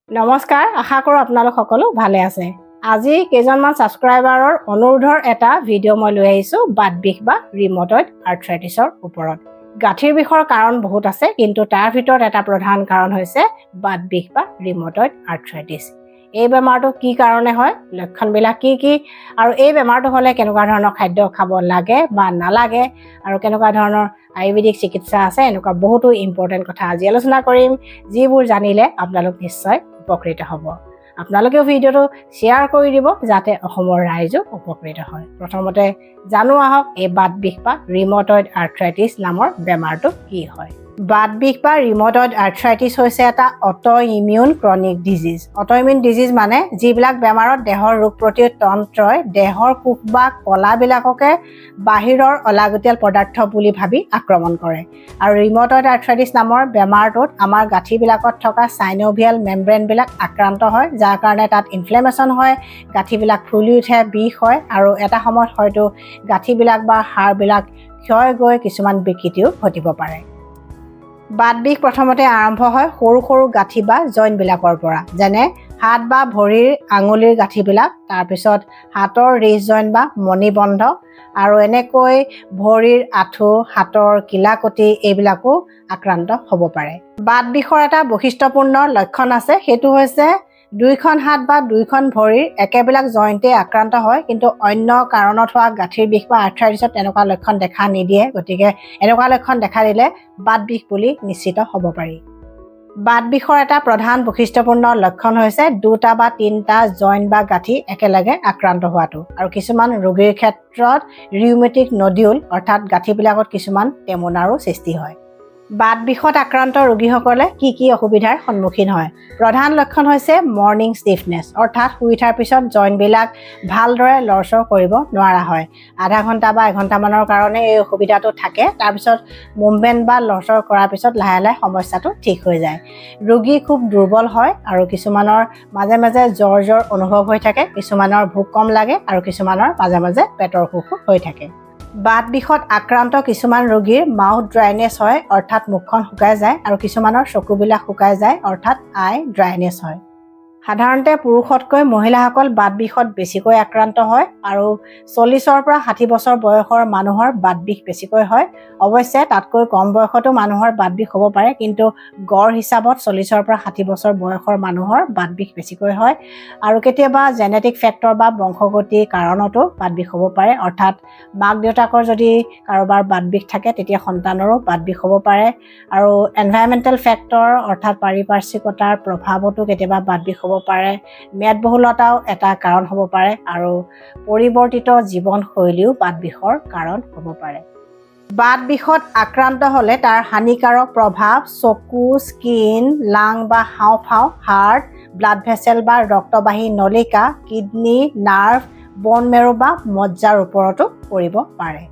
নমস্কাৰ, আশা কৰোঁ আপোনালোক সকলো ভালে আছে। আজি কেইজনমান ছাবস্ক্ৰাইবাৰৰ অনুৰোধৰ এটা ভিডিঅ' মই লৈ আহিছোঁ বাত বিষ বা ৰিমটইড আৰ্থ্ৰাইটিছৰ ওপৰত। গাঁঠিৰ বিষৰ কাৰণ বহুত আছে, কিন্তু তাৰ ভিতৰত এটা প্ৰধান কাৰণ হৈছে বাত বিষ বা ৰিমটইড আৰ্থ্ৰাইটিছ। এই বেমাৰটো কি কাৰণে হয়, লক্ষণবিলাক কি কি, আৰু এই বেমাৰটো হ'লে কেনেকুৱা ধৰণৰ খাদ্য খাব লাগে বা নালাগে, আৰু কেনেকুৱা ধৰণৰ আয়ুৰ্বেদিক চিকিৎসা আছে, এনেকুৱা বহুতো ইম্পৰ্টেণ্ট কথা আজি আলোচনা কৰিম, যিবোৰ জানিলে আপোনালোক নিশ্চয় উপকৃত হ'ব। আপোনালোকেও ভিডিঅ'টো শ্বেয়াৰ কৰি দিব যাতে অসমৰ ৰাইজো উপকৃত হয়। প্ৰথমতে জানো আহক এই বাত বিষ বা ৰিমটইড আৰ্থ্ৰাইটিছ নামৰ বেমাৰটো কি হয়। বাত বিষ বা ৰিমটইড আৰ্থ্ৰাইটিছ হৈছে এটা autoimmune chronic disease. Autoimmune disease মানে যিবিলাক বেমাৰত দেহৰ ৰোগ প্ৰতিৰোধ তন্ত্ৰই দেহৰ কোষ বা কলাবিলাককে বাহিৰৰ অলাগতিয়াল পদাৰ্থ বুলি ভাবি আক্ৰমণ কৰে। আৰু ৰিমটইড আৰ্থ্ৰাইটিছ নামৰ বেমাৰটোত আমাৰ গাঁঠিবিলাকত থকা চাইনোভিয়েল মেমব্ৰেনবিলাক আক্ৰান্ত হয়, যাৰ কাৰণে তাত ইনফ্লেমেশ্যন হয়, গাঁঠিবিলাক ফুলি উঠে, বিষ হয়, আৰু এটা সময়ত হয়তো গাঁঠিবিলাক বা হাড়বিলাক ক্ষয় গৈ কিছুমান বিকৃতিও ঘটিব পাৰে। বাত বিষ প্ৰথমতে আৰম্ভ হয় সৰু সৰু গাঁঠি বা জইণ্টবিলাকৰ পৰা, যেনে হাত বা ভৰিৰ আঙুলিৰ গাঁঠিবিলাক, তাৰপিছত হাতৰ ৰিষ্ট জইণ্ট বা মণিবন্ধ, আৰু এনেকৈ ভৰিৰ আঁঠু, হাতৰ কিলাকটি এইবিলাকো আক্ৰান্ত হ'ব পাৰে। বাত বিষৰ এটা বৈশিষ্ট্যপূৰ্ণ লক্ষণ আছে, সেইটো হৈছে দুইখন হাত বা দুইখন ভৰিৰ একেবিলাক জইণ্টে আক্ৰান্ত হয়, কিন্তু অন্য কাৰণত হোৱা গাঁঠিৰ বিষ বা আৰ্থ্ৰাইটিছত তেনেকুৱা লক্ষণ দেখা নিদিয়ে। গতিকে এনেকুৱা লক্ষণ দেখা দিলে বাত বিষ বুলি নিশ্চিত হ'ব পাৰি। বাত বিষৰ এটা প্ৰধান বৈশিষ্ট্যপূৰ্ণ লক্ষণ হৈছে দুটা বা তিনিটা জইণ্ট বা গাঁঠি একেলগে আক্ৰান্ত হোৱাটো, আৰু কিছুমান ৰোগীৰ ক্ষেত্ৰত ৰিউমেটিক নডিউল অৰ্থাৎ গাঁঠিবিলাকত কিছুমান টেমুনাৰো সৃষ্টি হয়। বাত বিষত আক্ৰান্ত ৰোগীসকলে কি কি অসুবিধাৰ সন্মুখীন হয়? প্ৰধান লক্ষণ হৈছে মৰ্ণিং ষ্টিফনেছ, অৰ্থাৎ শুই উঠাৰ পিছত জইণ্টবিলাক ভালদৰে লৰচৰ কৰিব নোৱাৰা হয়। আধা ঘণ্টা বা এঘণ্টামানৰ কাৰণে এই অসুবিধাটো থাকে, তাৰপিছত মুভমেণ্ট বা লৰচৰ কৰাৰ পিছত লাহে লাহে সমস্যাটো ঠিক হৈ যায়। ৰোগী খুব দুৰ্বল হয়, আৰু কিছুমানৰ মাজে মাজে জ্বৰ অনুভৱ হৈ থাকে, কিছুমানৰ ভোক কম লাগে, আৰু কিছুমানৰ মাজে মাজে পেটৰ অসুখো হৈ থাকে। বাত বিষত আক্ৰান্ত কিছুমান ৰোগীৰ মাউথ ড্ৰাইনেছ হয়, অৰ্থাৎ মুখখন শুকাই যায়, আৰু কিছুমানৰ চকুবিলাক শুকাই যায়, অৰ্থাৎ আই ড্ৰাইনেছ হয়। সাধাৰণতে পুৰুষতকৈ মহিলাসকল বাত বিষত বেছিকৈ আক্ৰান্ত হয়, আৰু 40ৰ পৰা 60 বছৰ বয়সৰ মানুহৰ বাত বিষ বেছিকৈ হয়। অৱশ্যে তাতকৈ কম বয়সতো মানুহৰ বাত বিষ হ'ব পাৰে, কিন্তু গড় হিচাপত 40ৰ পৰা 60 বছৰ বয়সৰ মানুহৰ বাত বিষ বেছিকৈ হয়। আৰু কেতিয়াবা জেনেটিক ফেক্টৰ বা বংশগতিৰ কাৰণতো বাত বিষ হ'ব পাৰে, অৰ্থাৎ মাক দেউতাকৰ যদি কাৰোবাৰ বাত বিষ থাকে তেতিয়া সন্তানৰো বাত বিষ হ'ব পাৰে। আৰু এনভাইৰনমেণ্টেল ফেক্টৰ অৰ্থাৎ পাৰিপাৰ্শ্বিকতাৰ প্ৰভাৱতো কেতিয়াবা বাত বিষ হ'ব পাৰে। মেদবহুলতাও এটা কাৰণ হ'ব পাৰে, আৰু পৰিৱৰ্তিত জীৱনশৈলীও বাত বিষৰ কাৰণ হ'ব পাৰে। বাত বিষত আক্ৰান্ত হ'লে তাৰ হানিকাৰক প্ৰভাৱ চকু, স্কিন, লাং বা হাওঁফাওঁ, হাৰ্ট, ব্লাড ভেছেল বা ৰক্তবাহী নলিকা, কিডনী, নাৰ্ভ, বন মেৰু বা মজ্জাৰ ওপৰতো পৰিব পাৰে।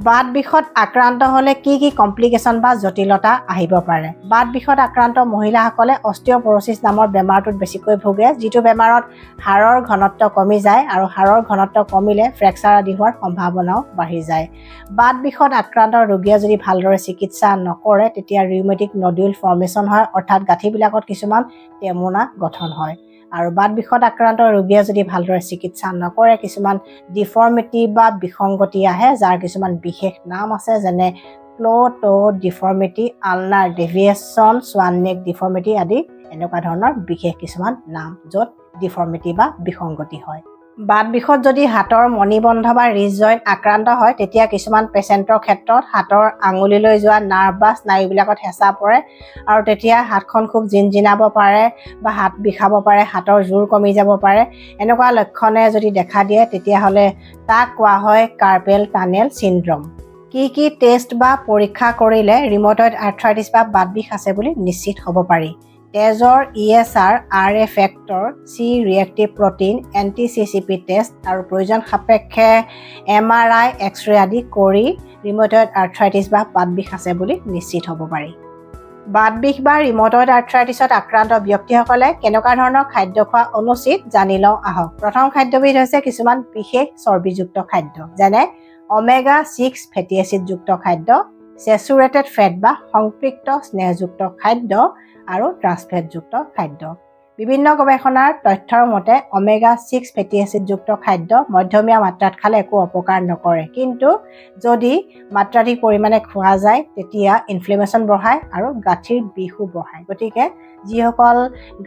বাত বিষত আক্ৰান্ত হ'লে কি কি কমপ্লিকেশ্যন বা জটিলতা আহিব পাৰে? বাত বিষত আক্ৰান্ত মহিলাসকলে অষ্টিঅপৰচিছ নামৰ বেমাৰটোত বেছিকৈ ভোগে, যিটো বেমাৰত হাড়ৰ ঘনত্ব কমি যায়, আৰু হাড়ৰ ঘনত্ব কমিলে ফ্ৰেকচাৰ আদি হোৱাৰ সম্ভাৱনাও বাঢ়ি যায়। বাত বিষত আক্ৰান্ত ৰোগীয়ে যদি ভালদৰে চিকিৎসা নকৰে তেতিয়া ৰিউমেটিক নডিউল ফৰ্মেশ্যন হয়, অৰ্থাৎ গাঁঠিবিলাকত কিছুমান টেমুনা গঠন হয়। আৰু বাত বিষত আক্ৰান্ত ৰোগীয়ে যদি ভালদৰে চিকিৎসা নকৰে কিছুমান ডিফৰ্মিটি বা বিসংগতি আহে, যাৰ কিছুমান বিশেষ নাম আছে, যেনে ক্লো-টো ডিফৰ্মিটি, আলনাৰ ডেভিয়েশ্যন, সোৱান নেক ডিফৰ্মিটি আদি এনেকুৱা ধৰণৰ বিশেষ কিছুমান নাম, য'ত ডিফৰ্মিটি বা বিসংগতি হয়। বাত বিষত যদি হাতৰ মণিবন্ধ বা ৰিষ্ট জইণ্ট আক্ৰান্ত হয় তেতিয়া কিছুমান পেচেণ্টৰ ক্ষেত্ৰত হাতৰ আঙুলিলৈ যোৱা নাৰ্ভ বা স্নায়ুবিলাকত হেঁচা পৰে, আৰু তেতিয়া হাতখন খুব জিনজিনাব পাৰে বা হাত বিষাব পাৰে, হাতৰ জোৰ কমি যাব পাৰে। এনেকুৱা লক্ষণে যদি দেখা দিয়ে তেতিয়াহ'লে তাক কোৱা হয় কাৰ্পেল টানেল চিনড্ৰম। কি কি টেষ্ট বা পৰীক্ষা কৰিলে ৰিমটইড আৰ্থ্ৰাইটিছ বা বাত বিষ আছে বুলি নিশ্চিত হ'ব পাৰি? তেজৰ ESR, RA factor, C reactive protein, NTCCP test, আৰু প্ৰয়োজন সাপেক্ষে MRI, এক্স-ৰে আদি কৰি ৰিমটইড আৰ্থ্ৰাইটিছ বা বাত বিষ আছে বুলি নিশ্চিত হ'ব পাৰি। বাত বিষ বা ৰিমটইড আৰ্থ্ৰাইটিছত আক্ৰান্ত ব্যক্তিসকলে কেনেকুৱা ধৰণৰ খাদ্য খোৱা অনুচিত জানি লওঁ আহক। প্ৰথম খাদ্যবিধ হৈছে কিছুমান বিশেষ চৰ্বিযুক্ত খাদ্য, যেনে omega-6 ফেটি এচিডযুক্ত খাদ্য, চেচুৰেটেড ফেট বা সংপৃক্ত স্নেহযুক্ত খাদ্য, আৰু ট্ৰান্সফেটযুক্ত খাদ্য। বিভিন্ন গৱেষণাৰ তথ্যৰ মতে omega 6 ফেটি এচিডযুক্ত খাদ্য মধ্যমীয়া মাত্ৰাত খালে একো অপকাৰ নকৰে, কিন্তু যদি মাত্ৰাধিক পৰিমাণে খোৱা যায় তেতিয়া ইনফ্লেমেশ্যন বঢ়ায় আৰু গাঁঠিৰ বিষো বঢ়ায়। গতিকে যিসকল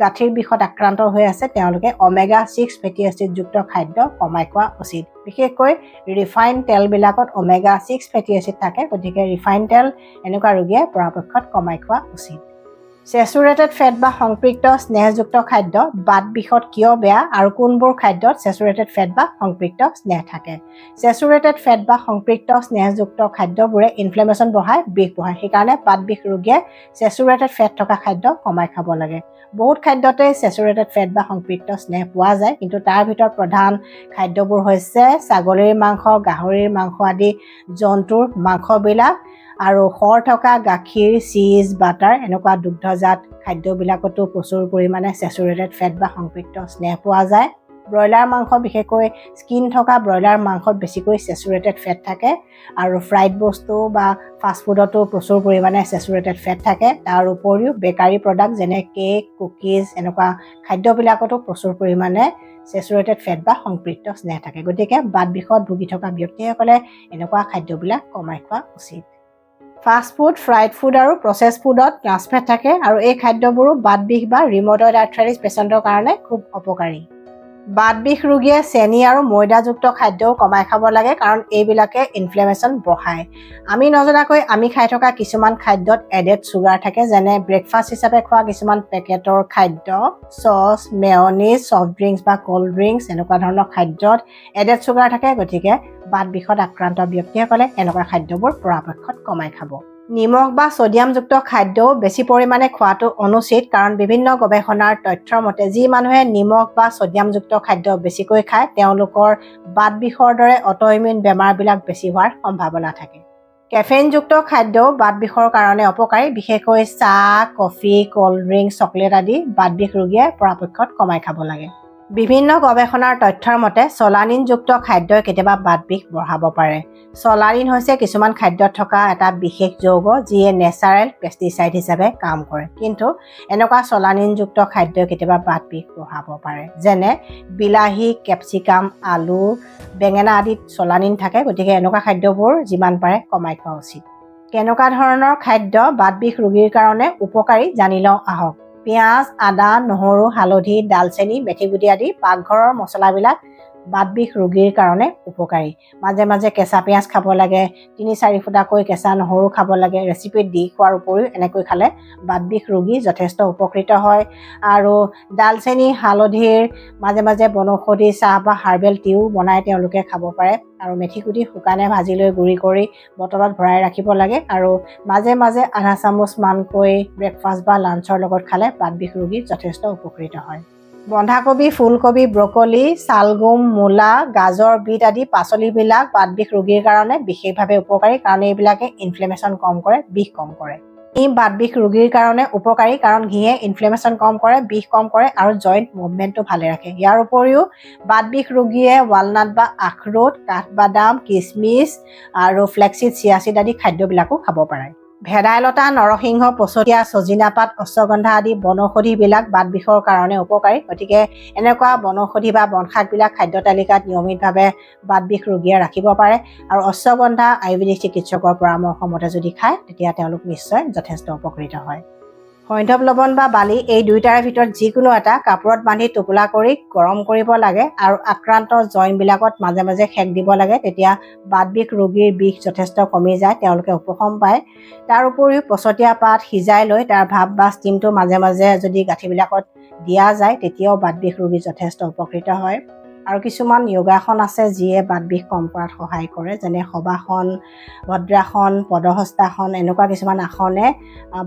গাঁঠিৰ বিষত আক্ৰান্ত হৈ আছে তেওঁলোকে omega 6 ফেটি এচিডযুক্ত খাদ্য কমাই খোৱা উচিত। বিশেষকৈ ৰিফাইন তেলবিলাকত omega 6 ফেটি এচিড থাকে, গতিকে ৰিফাইন তেল এনেকুৱা ৰোগীয়ে পৰাপক্ষত কমাই খোৱা উচিত। চেচুৰেটেড ফেট বা সংপৃক্ত স্নেহযুক্ত খাদ্য বাত বিষত কিয় বেয়া আৰু কোনবোৰ খাদ্যত চেচুৰেটেড ফেট বা সংপৃক্ত স্নেহ থাকে? চেচুৰেটেড ফেট বা সংপৃক্ত স্নেহযুক্ত খাদ্যবোৰে ইনফ্লেমেশ্যন বঢ়ায়, বিষ বঢ়ায়। সেইকাৰণে বাত বিষ ৰোগীয়ে চেচুৰেটেড ফেট থকা খাদ্য কমাই খাব লাগে। বহুত খাদ্যতে চেচুৰেটেড ফেট বা সংপৃক্ত স্নেহ পোৱা যায়, কিন্তু তাৰ ভিতৰত প্ৰধান খাদ্যবোৰ হৈছে ছাগলীৰ মাংস, গাহৰিৰ মাংস আদি জন্তুৰ মাংসবিলাক, আৰু শৰ থকা গাখীৰ, চীজ, বাটাৰ এনেকুৱা দুগ্ধজাত খাদ্যবিলাকতো প্ৰচুৰ পৰিমাণে চেচুৰেটেড ফেট বা সংপৃক্ত স্নেহ পোৱা যায়। ব্ৰইলাৰ মাংস, বিশেষকৈ স্কিন থকা ব্ৰইলাৰ মাংসত বেছিকৈ চেচুৰেটেড ফেট থাকে, আৰু ফ্ৰাইড বস্তু বা ফাষ্টফুডতো প্ৰচুৰ পৰিমাণে চেচুৰেটেড ফেট থাকে। তাৰ উপৰিও বেকাৰী প্ৰডাক্ট যেনে কেক, কুকিজ এনেকুৱা খাদ্যবিলাকতো প্ৰচুৰ পৰিমাণে চেচুৰেটেড ফেট বা সংপৃক্ত স্নেহ থাকে। গতিকে বাত বিষত ভুগি থকা ব্যক্তিসকলে এনেকুৱা খাদ্যবিলাক কমাই খোৱা উচিত। ফাষ্ট ফুড, ফ্ৰাইড ফুড আৰু প্ৰচেছ ফুডত ট্ৰান্সফেট থাকে, আৰু এই খাদ্যবোৰো বাত বিষ বা ৰিমটইড আৰ্থ্ৰাইটিছ পেচেণ্টৰ কাৰণে খুব অপকাৰী। বাত বিষ ৰোগীয়ে চেনি আৰু ময়দাযুক্ত খাদ্যও কমাই খাব লাগে, কাৰণ এইবিলাকে ইনফ্লেমেশ্যন বঢ়ায়। আমি নজনাকৈ আমি খাই থকা কিছুমান খাদ্যত এডেড চুগাৰ থাকে, যেনে ব্ৰেকফাষ্ট হিচাপে খোৱা কিছুমান পেকেটৰ খাদ্য, চচ, মেয়নিজ, ছফ্ট ড্ৰিংকছ বা ক'ল্ড ড্ৰিংকছ এনেকুৱা ধৰণৰ খাদ্যত এডেড চুগাৰ থাকে। গতিকে বাত বিষত আক্ৰান্ত ব্যক্তিসকলে এনেকুৱা খাদ্যবোৰ পৰাপক্ষত কমাই খাব। নিমখ বা ছডিয়ামযুক্ত খাদ্যও বেছি পৰিমাণে খোৱাটো অনুচিত, কাৰণ বিভিন্ন গৱেষণাৰ তথ্যৰ মতে যি মানুহে নিমখ বা ছডিয়ামযুক্ত খাদ্য বেছিকৈ খায় তেওঁলোকৰ বাত বিষৰ দৰে অট'ইমিউন বেমাৰবিলাক বেছি হোৱাৰ সম্ভাৱনা থাকে। কেফেইনযুক্ত খাদ্যও বাত বিষৰ কাৰণে অপকাৰী, বিশেষকৈ চাহ, কফি, ক'ল্ড ড্ৰিংকছ, চকলেট আদি বাত বিষ ৰোগীয়ে পৰাপক্ষত কমাই খাব লাগে। বিভিন্ন গৱেষণাৰ তথ্যৰ মতে চলানিনযুক্ত খাদ্যই কেতিয়াবা বাত বিষ বঢ়াব পাৰে। চলানিন হৈছে কিছুমান খাদ্যত থকা এটা বিশেষ যৌগ যিয়ে নেচাৰেল পেষ্টিচাইড হিচাপে কাম কৰে, কিন্তু এনেকুৱা চলানিনযুক্ত খাদ্যই কেতিয়াবা বাত বিষ বঢ়াব পাৰে। যেনে বিলাহী, কেপচিকাম, আলু, বেঙেনা আদিত চলানিন থাকে, গতিকে এনেকুৱা খাদ্যবোৰ যিমান পাৰে কমাই খোৱা উচিত। কেনেকুৱা ধৰণৰ খাদ্য বাত বিষ ৰোগীৰ কাৰণে উপকাৰী জানি লওঁ আহক। পিঁয়াজ, আদা, নহৰু, হালধি, ডালচেনি, মেথিগুটি আদি পাকঘৰৰ মছলাবিলাক বাত বিষ ৰোগীৰ কাৰণে উপকাৰী। মাজে মাজে কেঁচা পিঁয়াজ খাব লাগে, ৩-৪ ফুটাকৈ কেঁচা নহৰু খাব লাগে। ৰেচিপিত দি খোৱাৰ উপৰিও এনেকৈ খালে বাত বিষ ৰোগী যথেষ্ট উপকৃত হয়। আৰু ডালচেনি, হালধিৰ মাজে মাজে বনৌষধি চাহ বা হাৰ্বেল টিও বনাই তেওঁলোকে খাব পাৰে। আৰু মেথিগুটি শুকানে ভাজি লৈ গুড়ি কৰি বটলত ভৰাই ৰাখিব লাগে, আৰু মাজে মাজে আধা চামুচমানকৈ ব্ৰেকফাষ্ট বা লাঞ্চৰ লগত খালে বাত বিষ ৰোগী যথেষ্ট উপকৃত হয়। বন্ধাকবি, ফুলকবি, ব্ৰকলি, ছালগুম, মূলা, গাজৰ, বিট আদি পাচলিবিলাক বাত বিষ ৰোগীৰ কাৰণে বিশেষভাৱে উপকাৰী, কাৰণ এইবিলাকে ইনফ্লেমেশ্যন কম কৰে, বিষ কম কৰে। ই বাত বিষ ৰোগীৰ কাৰণে উপকাৰী কাৰণ ঘিয়ে ইনফ্লেমেশ্যন কম কৰে, বিষ কম কৰে আৰু জইণ্ট মুভমেণ্টটো ভালে ৰাখে। ইয়াৰ উপৰিও বাত বিষ ৰোগীয়ে ৱালনাট বা আখৰোট, কাঠবাদাম, কিচমিচ আৰু ফ্লেক্সিড, চিয়াচিড আদি খাদ্যবিলাকো খাব পাৰে। ভেদাইলতা, নৰসিংহ, পচতীয়া, ছজিনা পাত, অশ্বগন্ধা আদি বনৌষধিবিলাক বাত বিষৰ কাৰণে উপকাৰী। গতিকে এনেকুৱা বনৌষধি বা বনশাকবিলাক খাদ্য তালিকাত নিয়মিতভাৱে বাত বিষ ৰোগীয়ে ৰাখিব পাৰে, আৰু অশ্বগন্ধা আয়ুৰ্বেদিক চিকিৎসকৰ পৰামৰ্শ মতে যদি খায় তেতিয়া তেওঁলোক নিশ্চয় যথেষ্ট উপকৃত হয়। সৈন্ধৱ লৱণ বা বালি এই দুয়োটাৰে ভিতৰত যিকোনো এটা কাপোৰত বান্ধি টোপোলা কৰি গৰম কৰিব লাগে, আৰু আক্ৰান্ত জইণ্টবিলাকত মাজে মাজে সেক দিব লাগে। তেতিয়া বাত বিষ ৰোগীৰ বিষ যথেষ্ট কমি যায়, তেওঁলোকে উপশম পায়। তাৰ উপৰিও পচতীয়া পাত সিজাই লৈ তাৰ ভাপ বা ষ্টিমটো মাজে মাজে যদি গাঁঠিবিলাকত দিয়া যায় তেতিয়াও বাত বিষ ৰোগী যথেষ্ট উপকৃত হয়। আৰু কিছুমান যোগাসন আছে যিয়ে বাত বিষ কম কৰাত সহায় কৰে, যেনে শৱাসন, ভদ্ৰাসন, পদহস্তাসন এনেকুৱা কিছুমান আসনে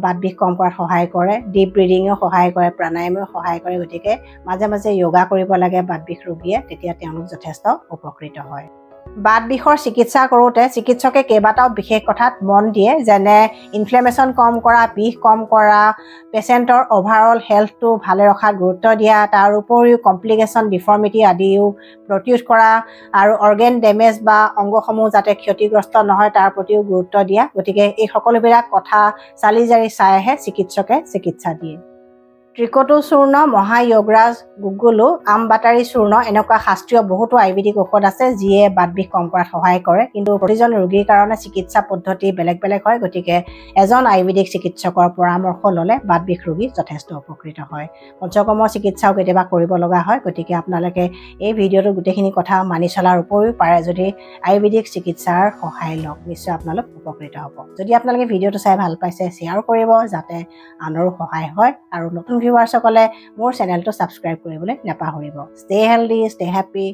বাত বিষ কম কৰাত সহায় কৰে। ডিপ ব্ৰিডিঙেও সহায় কৰে, প্ৰাণায়ামেও সহায় কৰে। গতিকে মাজে মাজে যোগা কৰিব লাগে বাত বিষ ৰোগীয়ে, তেতিয়া তেওঁলোক যথেষ্ট উপকৃত হয়। বাত বিষৰ চিকিৎসা কৰোঁতে চিকিৎসকে কেইবাটাও বিশেষ কথাত মন দিয়ে, যেনে ইনফ্লেমেশ্যন কম কৰা, বিষ কম কৰা, পেচেণ্টৰ অভাৰঅল হেল্থটো ভালে ৰখাত গুৰুত্ব দিয়া, তাৰ উপৰিও কমপ্লিকেশ্যন, ডিফৰ্মিটি আদিও প্ৰতিৰোধ কৰা, আৰু অৰ্গেন ডেমেজ বা অংগসমূহ যাতে ক্ষতিগ্ৰস্ত নহয় তাৰ প্ৰতিও গুৰুত্ব দিয়া। গতিকে এই সকলোবিলাক কথা চালি জাৰি চাইহে চিকিৎসকে চিকিৎসা দিয়ে। ত্ৰিকটু চূৰ্ণ, মহায়োগৰাজ, গুগুলু, আমবাটাৰী চূৰ্ণ এনেকুৱা শাস্ত্ৰীয় বহুতো আয়ুৰ্বেদিক ঔষধ আছে যিয়ে বাত বিষ কম কৰাত সহায় কৰে। কিন্তু প্ৰতিজন ৰোগীৰ কাৰণে চিকিৎসা পদ্ধতি বেলেগ বেলেগ হয়, গতিকে এজন আয়ুৰ্বেদিক চিকিৎসকৰ পৰামৰ্শ ল'লে বাত বিষ ৰোগী যথেষ্ট উপকৃত হয়। পঞ্চকৰ্মৰ চিকিৎসাও কেতিয়াবা কৰিব লগা হয়, গতিকে আপোনালোকে এই ভিডিঅ'টো গোটেইখিনি কথা মানি চলাৰ উপৰিও পাৰে যদি আয়ুৰ্বেদিক চিকিৎসাৰ সহায় লওক, নিশ্চয় আপোনালোক উপকৃত হ'ব। যদি আপোনালোকে ভিডিঅ'টো চাই ভাল পাইছে শ্বেয়াৰ কৰিব যাতে আনৰো সহায় হয়, আৰু নতুন ভিউৱাৰ্ছসকলে মোৰ চেনেলটো ছাবস্ক্ৰাইব কৰিবলৈ নাপাহৰিব। Stay healthy, stay happy.